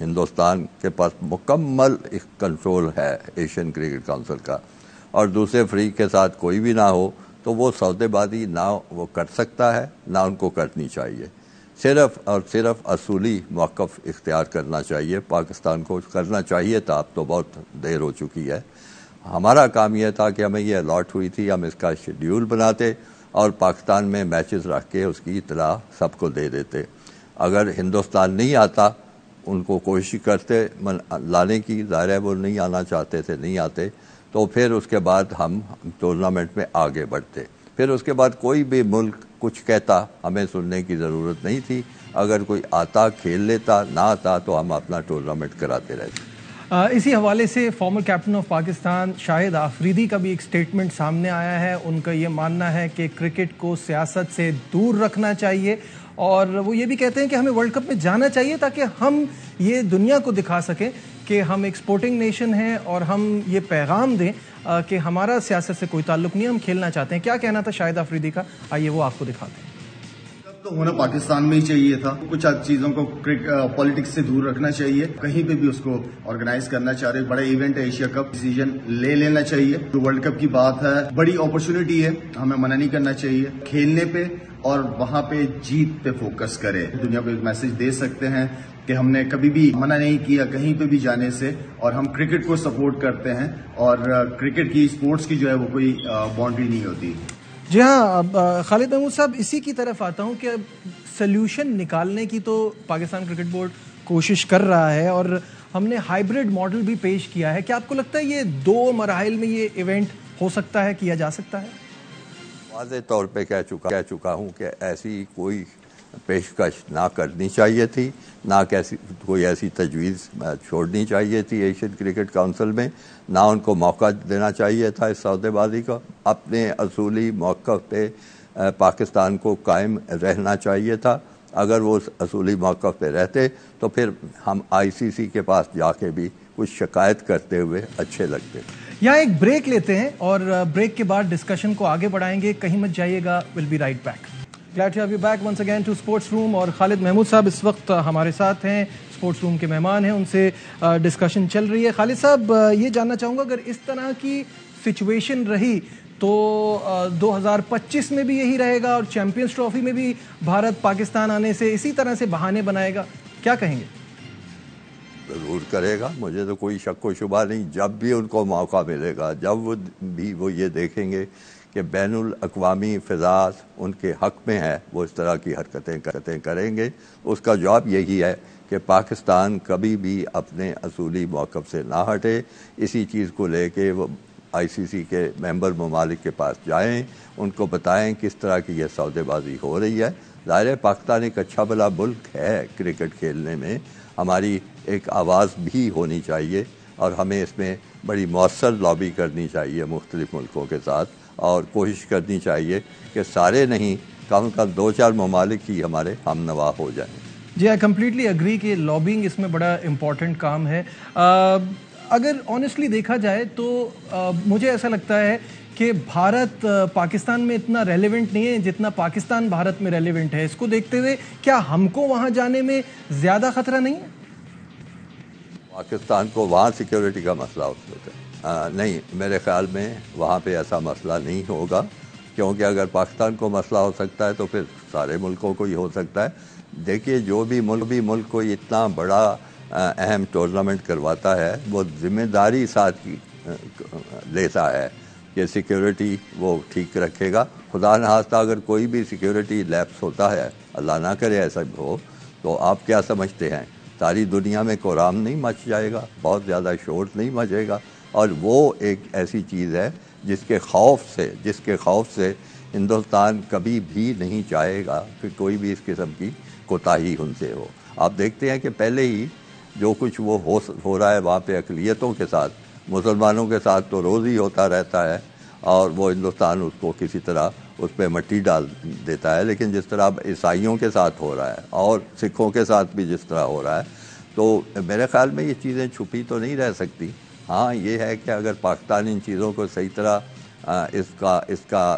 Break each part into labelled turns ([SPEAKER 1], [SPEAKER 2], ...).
[SPEAKER 1] ہندوستان کے پاس مکمل کنٹرول ہے ایشین کرکٹ کونسل کا، اور دوسرے فریق کے ساتھ کوئی بھی نہ ہو تو وہ سودے بازی نہ وہ کر سکتا ہے، نہ ان کو کرنی چاہیے۔ صرف اور صرف اصولی موقف اختیار کرنا چاہیے، پاکستان کو کرنا چاہیے تھا، اب تو بہت دیر ہو چکی ہے۔ ہمارا کام یہ تھا کہ ہمیں یہ الاٹ ہوئی تھی، ہم اس کا شیڈیول بناتے اور پاکستان میں میچز رکھ کے اس کی اطلاع سب کو دے دیتے۔ اگر ہندوستان نہیں آتا، ان کو کوشش کرتے لانے کی، ظاہر ہے وہ نہیں آنا چاہتے تھے، نہیں آتے، تو پھر اس کے بعد ہم ٹورنامنٹ میں آگے بڑھتے۔ پھر اس کے بعد کوئی بھی ملک کچھ کہتا ہمیں سننے کی ضرورت نہیں تھی، اگر کوئی آتا کھیل لیتا، نہ آتا تو ہم اپنا ٹورنامنٹ کراتے رہتے۔
[SPEAKER 2] اسی حوالے سے فارمر کیپٹن آف پاکستان شاہد آفریدی کا بھی ایک سٹیٹمنٹ سامنے آیا ہے۔ ان کا یہ ماننا ہے کہ کرکٹ کو سیاست سے دور رکھنا چاہیے، اور وہ یہ بھی کہتے ہیں کہ ہمیں ورلڈ کپ میں جانا چاہیے تاکہ ہم یہ دنیا کو دکھا سکیں کہ ہم ایک سپورٹنگ نیشن ہیں، اور ہم یہ پیغام دیں کہ ہمارا سیاست سے کوئی تعلق نہیں، ہم کھیلنا چاہتے ہیں۔ کیا کہنا تھا شاہد آفریدی کا، آئیے وہ آپ کو دکھاتے ہیں۔
[SPEAKER 3] تو ہونا پاکستان میں ہی چاہیے تھا، کچھ چیزوں کو پالیٹکس سے دور رکھنا چاہیے، کہیں پہ بھی اس کو آرگنائز کرنا چاہ رہے، بڑا ایونٹ ہے ایشیا کپ، ڈیسیژن لے لینا چاہیے۔ تو ورلڈ کپ کی بات ہے، بڑی اپرچونٹی ہے، ہمیں منع نہیں کرنا چاہیے کھیلنے پہ، اور وہاں پہ جیت پہ فوکس کرے۔ دنیا کو ایک میسج دے سکتے ہیں کہ ہم نے کبھی بھی منع نہیں کیا کہیں پہ بھی جانے سے، اور ہم کرکٹ کو سپورٹ کرتے ہیں، اور کرکٹ کی اسپورٹس کی جو ہے وہ کوئی باؤنڈری نہیں ہوتی۔
[SPEAKER 2] جی ہاں خالد محمود صاحب، اسی کی طرف آتا ہوں کہ سلیوشن نکالنے کی تو پاکستان کرکٹ بورڈ کوشش کر رہا ہے، اور ہم نے ہائیبرڈ ماڈل بھی پیش کیا ہے۔ کیا آپ کو لگتا ہے یہ 2 مراحل میں یہ ایونٹ ہو سکتا ہے، کیا جا سکتا ہے؟
[SPEAKER 1] واضح طور پہ کہہ چکا ہوں کہ ایسی کوئی پیشکش نہ کرنی چاہیے تھی، نہ کوئی ایسی تجویز چھوڑنی چاہیے تھی ایشین کرکٹ کونسل میں، نہ ان کو موقع دینا چاہیے تھا اس سودے بازی کا۔ اپنے اصولی موقف پہ پاکستان کو قائم رہنا چاہیے تھا۔ اگر وہ اصولی موقف پہ رہتے تو پھر ہم ICC کے پاس جا کے بھی کچھ شکایت کرتے ہوئے اچھے لگتے۔
[SPEAKER 2] یہاں ایک بریک لیتے ہیں، اور بریک کے بعد ڈسکشن کو آگے بڑھائیں گے، کہیں مت جائیے گا، we'll be right back. Glad to have you back once again to Sports Room. اور خالد محمود صاحب اس وقت ہمارے ساتھ ہیں، اسپورٹس روم کے مہمان ہیں، ان سے ڈسکشن چل رہی ہے۔ خالد صاحب، یہ جاننا چاہوں گا، اگر اس طرح کی سچویشن رہی تو 2025 میں بھی یہی رہے گا، اور چیمپئنز ٹرافی میں بھی بھارت پاکستان آنے سے اسی طرح سے بہانے بنائے گا، کیا کہیں گے؟
[SPEAKER 1] ضرور کرے گا، مجھے تو کوئی شک و شبہ نہیں۔ جب بھی ان کو موقع ملے گا، جب وہ یہ دیکھیں گے کہ بین الاقوامی فضا ان کے حق میں ہے، وہ اس طرح کی حرکتیں کریں گے۔ اس کا جواب یہی ہے کہ پاکستان کبھی بھی اپنے اصولی موقف سے نہ ہٹے، اسی چیز کو لے کے وہ ICC کے ممبر ممالک کے پاس جائیں، ان کو بتائیں کس طرح کی یہ سودے بازی ہو رہی ہے۔ ظاہر ہے پاکستان ایک اچھا بھلا ملک ہے، کرکٹ کھیلنے میں ہماری ایک آواز بھی ہونی چاہیے، اور ہمیں اس میں بڑی مؤثر لابی کرنی چاہیے مختلف ملکوں کے ساتھ، اور کوشش کرنی چاہیے کہ سارے نہیں، کم کم 2-4 ممالک ہی ہمارے ہم نوا ہو جائیں۔
[SPEAKER 2] جی آئی کمپلیٹلی اگری کہ لابنگ اس میں بڑا امپورٹنٹ کام ہے۔ اگر آنیسٹلی دیکھا جائے تو مجھے ایسا لگتا ہے کہ بھارت پاکستان میں اتنا ریلیونٹ نہیں ہے جتنا پاکستان بھارت میں ریلیونٹ ہے۔ اس کو دیکھتے ہوئے کیا ہم کو وہاں جانے میں زیادہ خطرہ نہیں ہے؟
[SPEAKER 1] پاکستان کو وہاں سیکیورٹی کا مسئلہ ہوتا ہے؟ نہیں، میرے خیال میں وہاں پہ ایسا مسئلہ نہیں ہوگا، کیونکہ اگر پاکستان کو مسئلہ ہو سکتا ہے تو پھر سارے ملکوں کو ہی ہو سکتا ہے۔ دیکھیے، جو بھی ملک کو اتنا بڑا اہم ٹورنامنٹ کرواتا ہے، وہ ذمہ داری ساتھ کی لیتا ہے کہ سیکیورٹی وہ ٹھیک رکھے گا۔ خدا نخواستہ اگر کوئی بھی سیکیورٹی لیپس ہوتا ہے، اللہ نہ کرے ایسا ہو، تو آپ کیا سمجھتے ہیں ساری دنیا میں کورام نہیں مچ جائے گا، بہت زیادہ شور نہیں مچے گا؟ اور وہ ایک ایسی چیز ہے جس کے خوف سے ہندوستان کبھی بھی نہیں چاہے گا کہ کوئی بھی اس قسم کی کوتاہی ان سے ہو۔ آپ دیکھتے ہیں کہ پہلے ہی جو کچھ وہ ہو رہا ہے وہاں پہ اقلیتوں کے ساتھ، مسلمانوں کے ساتھ تو روز ہی ہوتا رہتا ہے، اور وہ ہندوستان اس کو کسی طرح اس پہ مٹی ڈال دیتا ہے، لیکن جس طرح عیسائیوں کے ساتھ ہو رہا ہے اور سکھوں کے ساتھ بھی جس طرح ہو رہا ہے، تو میرے خیال میں یہ چیزیں چھپی تو نہیں رہ سکتی۔ ہاں، یہ ہے کہ اگر پاکستان ان چیزوں کو صحیح طرح اس کا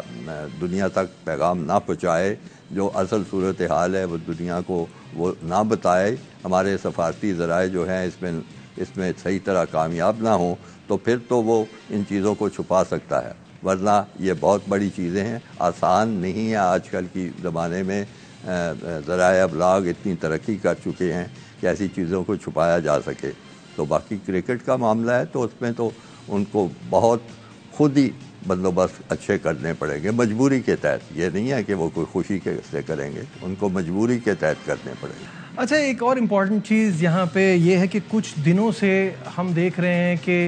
[SPEAKER 1] دنیا تک پیغام نہ پہنچائے، جو اصل صورتحال ہے وہ دنیا کو وہ نہ بتائے، ہمارے سفارتی ذرائع جو ہیں اس میں صحیح طرح کامیاب نہ ہوں، تو پھر تو وہ ان چیزوں کو چھپا سکتا ہے، ورنہ یہ بہت بڑی چیزیں ہیں، آسان نہیں ہے۔ آج کل کی زمانے میں ذرائع ابلاغ اتنی ترقی کر چکے ہیں کہ ایسی چیزوں کو چھپایا جا سکے۔ تو باقی کرکٹ کا معاملہ ہے تو اس میں تو ان کو بہت خود ہی بندوبست اچھے کرنے پڑیں گے، مجبوری کے تحت۔ یہ نہیں ہے کہ وہ کوئی خوشی کے سے کریں گے، ان کو مجبوری کے تحت کرنے پڑیں گے۔
[SPEAKER 2] اچھا، ایک اور امپورٹنٹ چیز یہاں پہ یہ ہے کہ کچھ دنوں سے ہم دیکھ رہے ہیں کہ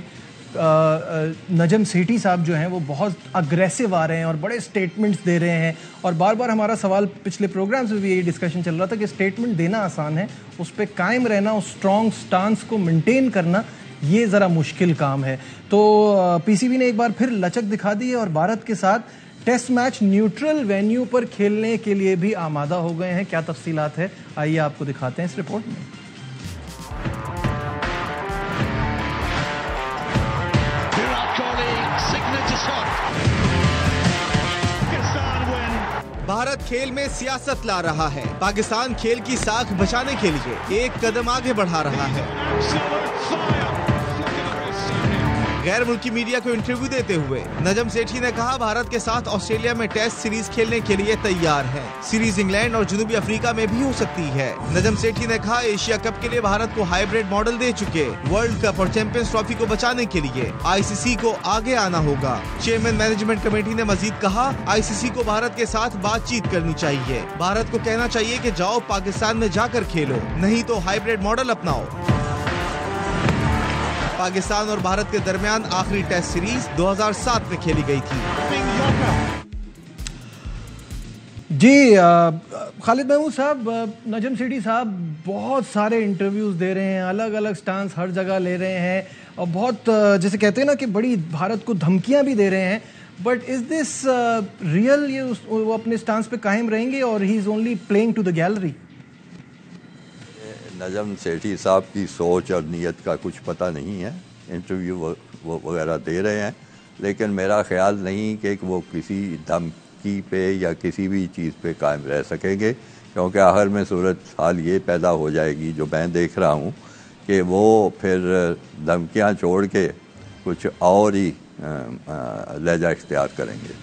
[SPEAKER 2] نجم سیٹھی صاحب جو ہیں وہ بہت اگریسو آ رہے ہیں اور بڑے سٹیٹمنٹس دے رہے ہیں، اور بار بار ہمارا سوال پچھلے پروگرامز میں بھی یہی ڈسکشن چل رہا تھا کہ سٹیٹمنٹ دینا آسان ہے، اس پہ قائم رہنا، اس اسٹرانگ سٹانس کو مینٹین کرنا یہ ذرا مشکل کام ہے۔ تو پی سی بی نے ایک بار پھر لچک دکھا دی ہے اور بھارت کے ساتھ ٹیسٹ میچ نیوٹرل وینیو پر کھیلنے کے لیے بھی آمادہ ہو گئے ہیں۔ کیا تفصیلات ہے آئیے آپ کو دکھاتے ہیں اس رپورٹ میں۔
[SPEAKER 4] بھارت کھیل میں سیاست لا رہا ہے، پاکستان کھیل کی ساکھ بچانے کے لیے ایک قدم آگے بڑھا رہا ہے۔ غیر ملکی میڈیا کو انٹرویو دیتے ہوئے نجم سیٹھی نے کہا بھارت کے ساتھ آسٹریلیا میں ٹیسٹ سیریز کھیلنے کے لیے تیار ہے، سیریز انگلینڈ اور جنوبی افریقہ میں بھی ہو سکتی ہے۔ نجم سیٹھی نے کہا ایشیا کپ کے لیے بھارت کو ہائیبریڈ ماڈل دے چکے، ورلڈ کپ اور چیمپئنز ٹرافی کو بچانے کے لیے آئی سی سی کو آگے آنا ہوگا۔ چیئرمین مینجمنٹ کمیٹی نے مزید کہا آئی سی سی کو بھارت کے ساتھ بات چیت کرنی چاہیے، بھارت کو کہنا چاہیے کہ جاؤ پاکستان میں جا کر کھیلو، نہیں تو ہائیبریڈ ماڈل اپناؤ۔ پاکستان اور بھارت کے درمیان آخری ٹیسٹ سیریز 2007 میں کھیلی گئی تھی۔
[SPEAKER 2] جی خالد محمود صاحب، نجم سیٹھی صاحب بہت سارے انٹرویوز دے رہے ہیں، الگ الگ سٹانس ہر جگہ لے رہے ہیں، اور بہت جیسے کہتے ہیں نا کہ بڑی بھارت کو دھمکیاں بھی دے رہے ہیں، بٹ از دس ریئل؟ یہ وہ اپنے سٹانس پہ قائم رہیں گے اور he is only playing to the gallery?
[SPEAKER 1] Najam Sethi صاحب کی سوچ اور نیت کا کچھ پتہ نہیں ہے، انٹرویو وغیرہ دے رہے ہیں، لیکن میرا خیال نہیں کہ وہ کسی دھمکی پہ یا کسی بھی چیز پہ قائم رہ سکیں گے، کیونکہ آخر میں صورت حال یہ پیدا ہو جائے گی جو میں دیکھ رہا ہوں کہ وہ پھر دھمکیاں چھوڑ کے کچھ اور ہی لہجہ اختیار کریں گے۔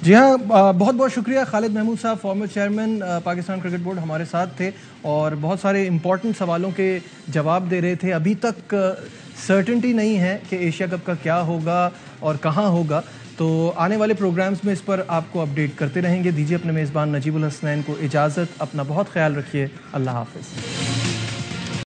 [SPEAKER 2] جی ہاں، بہت بہت شکریہ خالد محمود صاحب، former chairman Pakistan cricket board, ہمارے ساتھ تھے اور بہت سارے امپورٹنٹ سوالوں کے جواب دے رہے تھے۔ ابھی تک سرٹنٹی نہیں ہے کہ ایشیا کپ کا کیا ہوگا اور کہاں ہوگا، تو آنے والے پروگرامز میں اس پر آپ کو اپڈیٹ کرتے رہیں گے۔ دیجیے اپنے میزبان نجیب الحسنین کو اجازت، اپنا بہت خیال رکھیے، اللہ حافظ۔